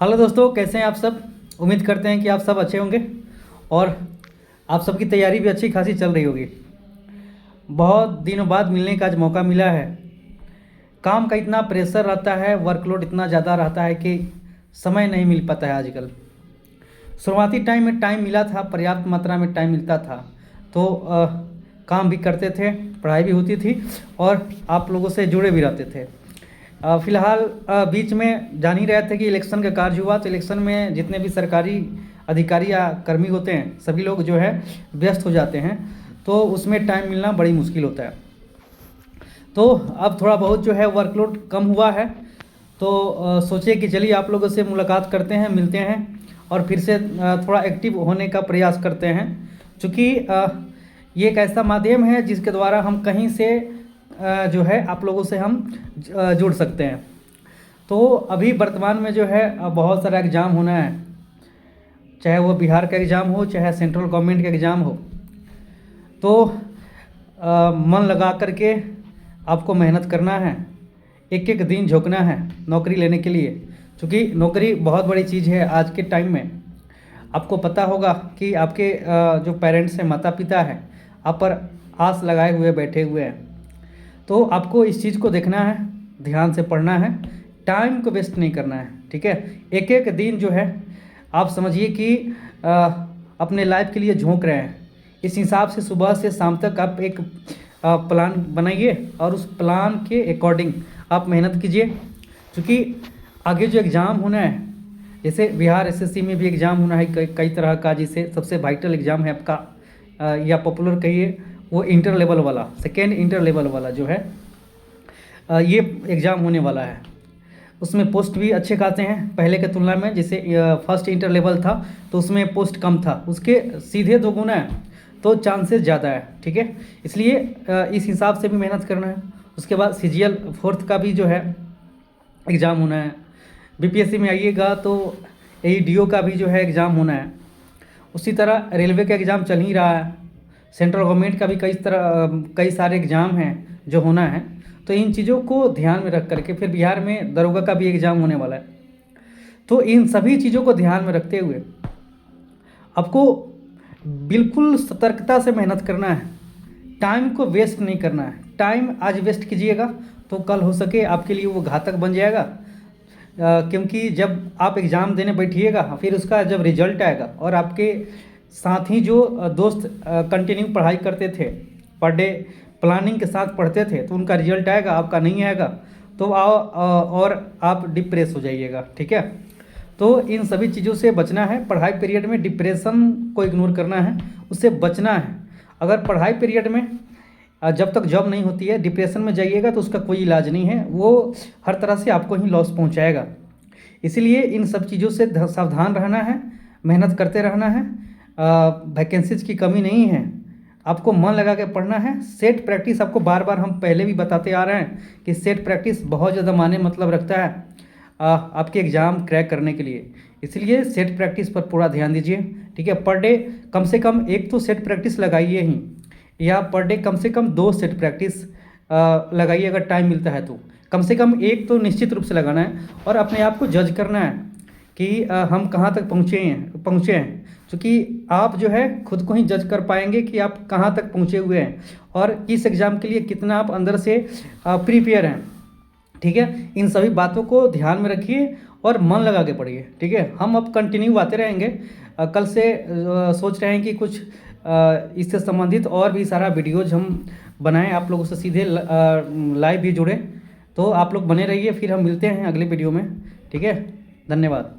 Hello दोस्तों, कैसे हैं आप सब। उम्मीद करते हैं कि आप सब अच्छे होंगे और आप सबकी तैयारी भी अच्छी खासी चल रही होगी। बहुत दिनों बाद मिलने का आज मौका मिला है। काम का इतना प्रेशर रहता है, वर्कलोड इतना ज़्यादा रहता है कि समय नहीं मिल पाता है आजकल। शुरुआती टाइम में टाइम मिला था, पर्याप्त मात्रा में टाइम मिलता था तो काम भी करते थे, पढ़ाई भी होती थी और आप लोगों से जुड़े भी रहते थे। फिलहाल बीच में जान ही रहे थे कि इलेक्शन का कार्य हुआ, तो इलेक्शन में जितने भी सरकारी अधिकारी या कर्मी होते हैं सभी लोग जो है व्यस्त हो जाते हैं, तो उसमें टाइम मिलना बड़ी मुश्किल होता है। तो अब थोड़ा बहुत जो है वर्कलोड कम हुआ है, तो सोचे कि चलिए आप लोगों से मुलाकात करते हैं, मिलते हैं और फिर से थोड़ा एक्टिव होने का प्रयास करते हैं। चूँकि ये एक ऐसा माध्यम है जिसके द्वारा हम कहीं से जो है आप लोगों से हम जुड़ सकते हैं। तो अभी वर्तमान में जो है बहुत सारा एग्ज़ाम होना है, चाहे वो बिहार का एग्ज़ाम हो, चाहे सेंट्रल गवर्नमेंट का एग्ज़ाम हो। तो मन लगा करके आपको मेहनत करना है, एक एक दिन झोंकना है नौकरी लेने के लिए, क्योंकि नौकरी बहुत बड़ी चीज़ है आज के टाइम में। आपको पता होगा कि आपके जो पेरेंट्स हैं, माता पिता हैं, आप पर आस लगाए हुए बैठे हुए हैं। तो आपको इस चीज़ को देखना है, ध्यान से पढ़ना है, टाइम को वेस्ट नहीं करना है, ठीक है। एक एक दिन जो है आप समझिए कि अपने लाइफ के लिए झोंक रहे हैं। इस हिसाब से सुबह से शाम तक आप एक प्लान बनाइए और उस प्लान के अकॉर्डिंग आप मेहनत कीजिए। क्योंकि आगे जो एग्ज़ाम होना है, जैसे बिहार एसएससी में भी एग्ज़ाम होना है कई तरह का, जिसे सबसे वाइटल एग्ज़ाम है आपका या पॉपुलर कहिए वो इंटर लेवल वाला, सेकेंड इंटर लेवल वाला जो है ये एग्ज़ाम होने वाला है। उसमें पोस्ट भी अच्छे खासे हैं पहले के तुलना में। जैसे फर्स्ट इंटर लेवल था तो उसमें पोस्ट कम था, उसके सीधे 2 गुना है, तो चांसेस ज़्यादा है, ठीक है। इसलिए इस हिसाब से भी मेहनत करना है। उसके बाद सीजीएल 4th का भी जो है एग्ज़ाम होना है। बीपीएससी में आइएगा तो एईडीओ का भी जो है एग्ज़ाम होना है। उसी तरह रेलवे का एग्ज़ाम चल ही रहा है, सेंट्रल गवर्नमेंट का भी कई सारे एग्ज़ाम हैं जो होना है। तो इन चीज़ों को ध्यान में रख करके फिर बिहार में दरोगा का भी एग्ज़ाम होने वाला है। तो इन सभी चीज़ों को ध्यान में रखते हुए आपको बिल्कुल सतर्कता से मेहनत करना है, टाइम को वेस्ट नहीं करना है। टाइम आज वेस्ट कीजिएगा तो कल हो सके आपके लिए वो घातक बन जाएगा। क्योंकि जब आप एग्ज़ाम देने बैठिएगा, फिर उसका जब रिजल्ट आएगा और आपके साथ ही जो दोस्त कंटिन्यू पढ़ाई करते थे, पर डे प्लानिंग के साथ पढ़ते थे, तो उनका रिजल्ट आएगा, आपका नहीं आएगा, तो और आप डिप्रेस हो जाइएगा, ठीक है। तो इन सभी चीज़ों से बचना है। पढ़ाई पीरियड में डिप्रेशन को इग्नोर करना है, उससे बचना है। अगर पढ़ाई पीरियड में जब तक जॉब नहीं होती है डिप्रेशन में जाइएगा तो उसका कोई इलाज नहीं है, वो हर तरह से आपको ही लॉस पहुंचाएगा। इसीलिए इन सब चीज़ों से सावधान रहना है, मेहनत करते रहना है। वैकेंसीज की कमी नहीं है, आपको मन लगा के पढ़ना है। सेट प्रैक्टिस आपको बार बार हम पहले भी बताते आ रहे हैं कि सेट प्रैक्टिस बहुत ज़्यादा मायने मतलब रखता है आपके एग्ज़ाम क्रैक करने के लिए। इसलिए सेट प्रैक्टिस पर पूरा ध्यान दीजिए, ठीक है। पर डे कम से कम एक तो सेट प्रैक्टिस लगाइए ही, या पर डे कम से कम 2 सेट प्रैक्टिस लगाइए। अगर टाइम मिलता है तो कम से कम एक तो निश्चित रूप से लगाना है और अपने आप को जज करना है कि हम कहाँ तक पहुँचे हैं। क्योंकि आप जो है खुद को ही जज कर पाएंगे कि आप कहाँ तक पहुँचे हुए हैं और किस एग्ज़ाम के लिए कितना आप अंदर से प्रिपेयर हैं, ठीक है। इन सभी बातों को ध्यान में रखिए और मन लगा के पढ़िए, ठीक है। हम अब कंटिन्यू आते रहेंगे। कल से सोच रहे हैं कि कुछ इससे संबंधित और भी सारा वीडियोज हम बनाएं, आप लोगों से सीधे लाइव भी जुड़े। तो आप लोग बने रहिए, फिर हम मिलते हैं अगले वीडियो में, ठीक है। धन्यवाद।